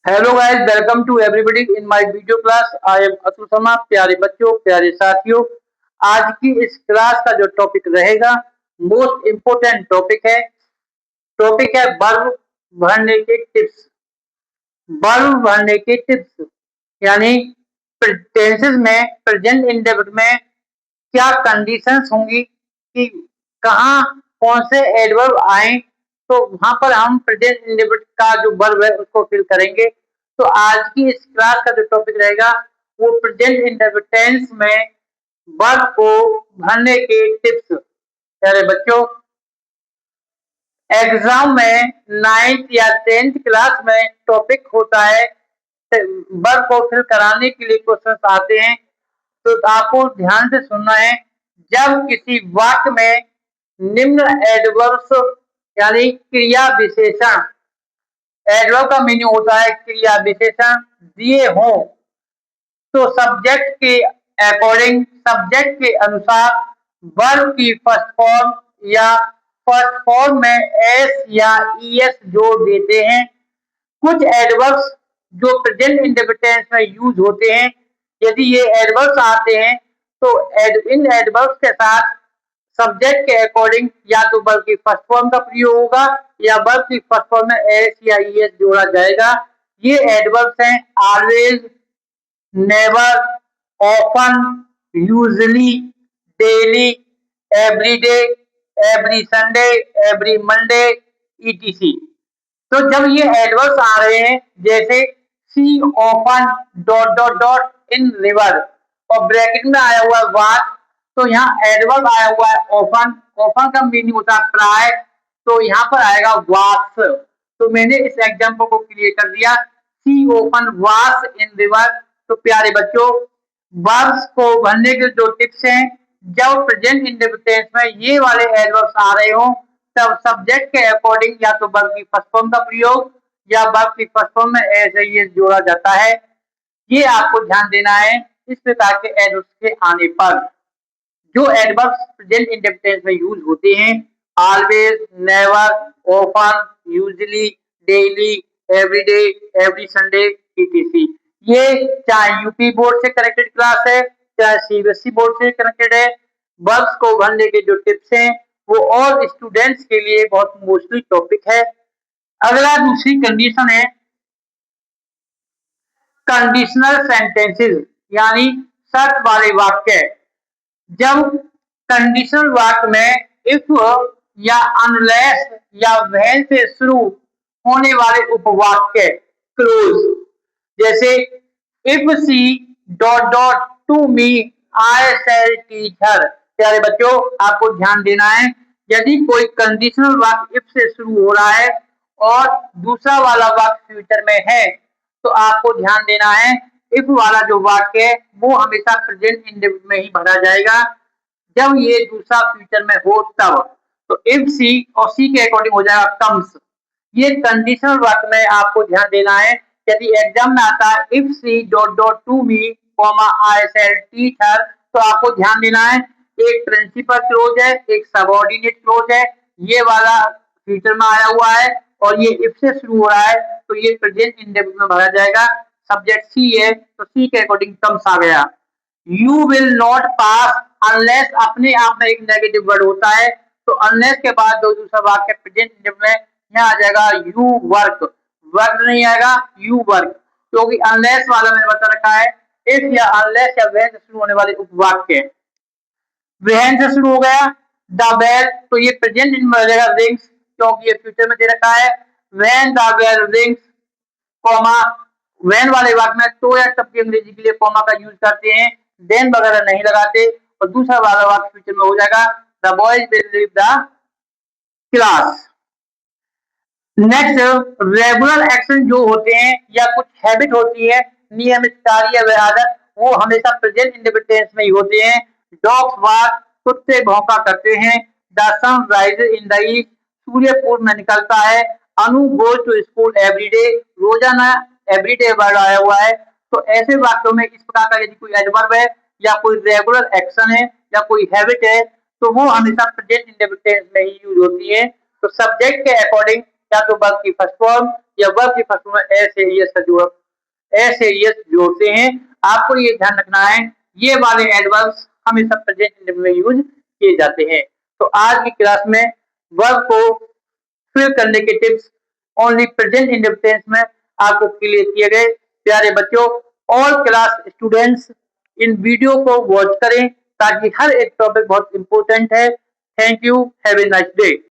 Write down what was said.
Hello guys, welcome to everybody in my video class. I am Atul Sharma. प्यारे बच्चों, प्यारे साथियों, आज की इस क्लास का जो टॉपिक रहेगा, मोस्ट इम्पोर्टेंट टॉपिक है वर्ब भरने के टिप्स। वर्ब भरने के टिप्स यानी टेंसेस में, प्रेजेंट इंडेफिनिट में क्या कंडीशंस होंगी कि कहाँ कौन से एडवर्ब आए, तो वहां पर हम प्रेजेंट इंडेफिनिट का जो वर्ब है उसको फिल करेंगे। तो आज की इस क्लास का जो टॉपिक रहेगा वो प्रेजेंट इंडेफिनिट टेंस में वर्ब को भरने के टिप्स। प्यारे बच्चों, एग्जाम में 9th या 10th क्लास में टॉपिक होता है, वर्ब को फिल कराने के लिए क्वेश्चन आते हैं। तो आपको ध्यान से सुनना है। जब किसी वाक्य में निम्न एडवर्ब्स यानी क्रिया विशेषण, एडवर्ब का मीनिंग होता है क्रिया विशेषण, दिए हों तो सब्जेक्ट के अकॉर्डिंग, सब्जेक्ट के अनुसार वर्ब की फर्स्ट फॉर्म या फर्स्ट फॉर्म में एस या ईएस जोड़ देते हैं। कुछ एडवर्ब्स जो प्रेजेंट इंडेफिनिट में यूज होते हैं, यदि ये एडवर्ब्स आते हैं तो इन एडवर्ब्स के साथ सब्जेक्ट के अकॉर्डिंग या तो वर्ब की फर्स्ट फॉर्म का प्रयोग होगा या वर्ब की फर्स्ट फॉर्म में एस या ईएस जोड़ा जाएगा। ये एडवर्ब्स हैं always, never, often, usually, daily, everyday, every Sunday, every Monday, ETC. तो जब ये एडवर्ब्स आ रहे हैं, जैसे see open dot dot dot in river और ब्रैकेट में आया हुआ है वाट, तो यहाँ एडवर्ब आया हुआ है ओपन। ओपन का मीनिंग होता है प्राय, तो यहाँ पर आएगा वास। तो मैंने इस एग्जाम्पल को क्लियर कर दिया, सी ओपन वास इन रिवर। तो प्यारे बच्चों, वर्ब्स को भरने के जो टिप्स हैं, जब प्रेजेंट इंडेफिनिट में ये वाले एडवर्ब्स आ रहे हो तब सब्जेक्ट के अकॉर्डिंग या तो वर्ब की फर्स्ट फॉर्म का प्रयोग या वर्ब की फर्स्ट फॉर्म में ऐसे ये जोड़ा जाता है। ये आपको ध्यान देना है। इस प्रकार के एडवर्ब्स के आने पर जो एडवर्ब्स प्रेजेंट इंडेफिनिट में यूज होते हैं, always, never, often, usually, daily, everyday, every Sunday, etc. ये चाहे यूपी बोर्ड से कनेक्टेड क्लास है, चाहे सीबीएसई बोर्ड से कनेक्टेड है, वर्ब्स को भरने के जो टिप्स हैं वो और स्टूडेंट्स के लिए बहुत मोस्टली टॉपिक है। अगला दूसरी कंडीशन है कंडीशनल सेंटेंसेस यानी शर्त वाले वाक्य। जब कंडीशनल वाक्य में इफ या अनलेस या व्हेन से शुरू होने वाले उपवाक्य क्लोज, जैसे if she dot dot to me I shall teach her. प्यारे बच्चों, आपको ध्यान देना है, यदि कोई कंडीशनल वाक्य इफ से शुरू हो रहा है और दूसरा वाला वाक्य फ्यूचर में है, तो आपको ध्यान देना है इफ वाला जो वाक्य है वो हमेशा प्रेजेंट इंडेफिनिट में ही भरा जाएगा जब ये दूसरा फ्यूचर में हो तब। तो इफ सी और सी के अकॉर्डिंग हो जाएगा कम्स। ये कंडीशनल वाक्य में आपको ध्यान देना है। यदि एग्जाम में आता है if she dot dot to me comma I shall teach her, तो आपको ध्यान देना है एक प्रिंसिपल क्लोज है, एक सबऑर्डिनेट क्लोज है, ये वाला फ्यूचर में आया हुआ है और ये इफ से शुरू हो रहा है, तो ये प्रेजेंट इंडेफिनिट में भरा जाएगा। सब्जेक्ट सी है तो सी के अकॉर्डिंग कम्स आ गया। You will not pass, unless अपने आप में एक नेगेटिव वर्ड होता है, तो अनलेस के बाद दो दूसरा वाक्य प्रेजेंट में यहाँ आ जाएगा यू वर्क। वर्क नहीं आएगा, यू वर्क, क्योंकि अनलेस वाला मैंने बता रखा है इफ या अनलेस या व्हेन से शुरू होने वाले उपवाक्य। व्हेन से शुरू हो गया द बेल, तो ये प्रेजेंट में हो जाएगा रिंग्स, क्योंकि ये फ्यूचर में दे रखा है। When the bell rings comma, when वाले वाक्य में तो या तब की अंग्रेजी के लिए कॉमा का यूज करते हैं, देन वगैरह नहीं लगाते। और दूसरा वाला वाक्य फ्यूचर में हो जाएगा the boys will leave the class. Next, regular action जो होते हैं या कुछ हैबिट होती है, नियमित कार्य व आदत, वो हमेशा प्रेजेंट इंडेफिनिट में ही होते हैं। डॉग्स बार्क, कुत्ते भौंका करते हैं। The sun rises in the east, सूर्य पूर्व में निकलता है। Anu goes to school everyday, रोजाना एवरीडे वर्ड आया हुआ है। तो ऐसे वाक्यों में इस प्रकार का यदि कोई एडवर्ब है या कोई रेगुलर एक्शन है या कोई हैबिट है, तो वो हमेशा प्रेजेंट इंडेफिनिट में ही यूज होती है। तो सब्जेक्ट के अकॉर्डिंग या तो वर्ब की फर्स्ट फॉर्म या वर्ब के फर्स्ट में एस एरियस जोड़ते हैं। आपको ये ध्यान रखना है, ये वाले एडवर्ब्स हमेशा प्रेजेंट इंडेफिनिट में यूज किए जाते हैं। तो आज की क्लास में वर्ब को फिल करने के टिप्स ओनली प्रेजेंट इंडेफिनिट में आपको क्लियर किए गए। प्यारे बच्चों, all class students in video को वॉच करें ताकि हर एक टॉपिक बहुत इंपॉर्टेंट है। Thank you, have a nice day.